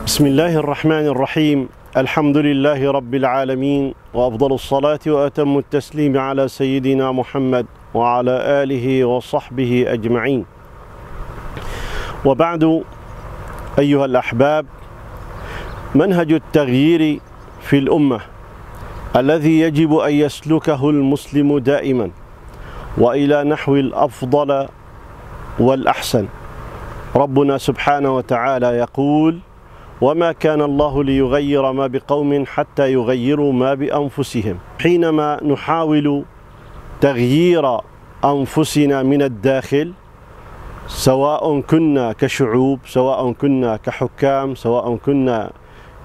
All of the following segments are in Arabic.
بسم الله الرحمن الرحيم. الحمد لله رب العالمين، وأفضل الصلاة وأتم التسليم على سيدنا محمد وعلى آله وصحبه أجمعين. وبعد، أيها الأحباب، منهج التغيير في الأمة الذي يجب أن يسلكه المسلم دائما وإلى نحو الأفضل والأحسن. ربنا سبحانه وتعالى يقول: وما كان الله ليغير ما بقوم حتى يغيروا ما بأنفسهم. حينما نحاول تغيير أنفسنا من الداخل، سواء كنا كشعوب، سواء كنا كحكام، سواء كنا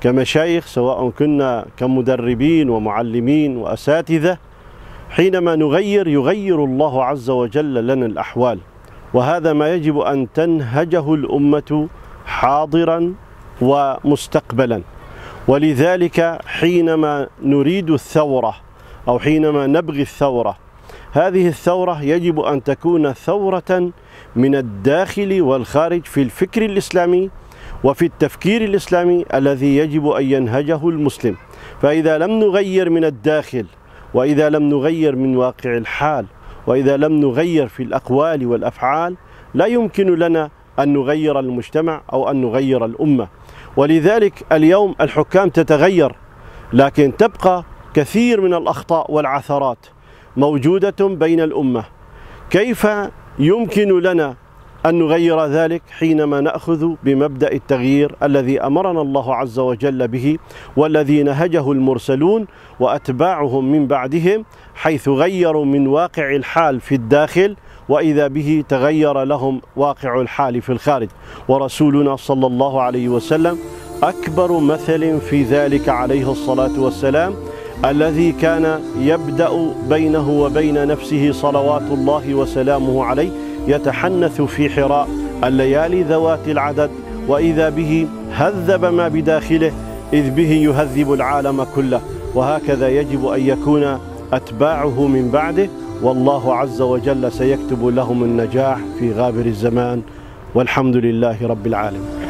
كمشايخ، سواء كنا كمدربين ومعلمين وأساتذة، حينما يغير الله عز وجل لنا الأحوال. وهذا ما يجب أن تنهجه الأمة حاضرا ومستقبلا. ولذلك حينما نريد الثورة أو حينما نبغي الثورة، هذه الثورة يجب أن تكون ثورة من الداخل والخارج في الفكر الإسلامي وفي التفكير الإسلامي الذي يجب أن ينهجه المسلم. فإذا لم نغير من الداخل، وإذا لم نغير من واقع الحال، وإذا لم نغير في الأقوال والأفعال، لا يمكن لنا أن نغير المجتمع أو أن نغير الأمة. ولذلك اليوم الحكام تتغير، لكن تبقى كثير من الأخطاء والعثرات موجودة بين الأمة. كيف يمكن لنا أن نغير ذلك حينما نأخذ بمبدأ التغيير الذي أمرنا الله عز وجل به، والذي نهجه المرسلون وأتباعهم من بعدهم، حيث غيروا من واقع الحال في الداخل، وإذا به تغير لهم واقع الحال في الخارج. ورسولنا صلى الله عليه وسلم أكبر مثل في ذلك عليه الصلاة والسلام، الذي كان يبدأ بينه وبين نفسه صلوات الله وسلامه عليه يتحنث في حراء الليالي ذوات العدد، وإذا به هذب ما بداخله، إذ به يهذب العالم كله. وهكذا يجب أن يكون أتباعه من بعده، والله عز وجل سيكتب لهم النجاح في غابر الزمان، والحمد لله رب العالمين.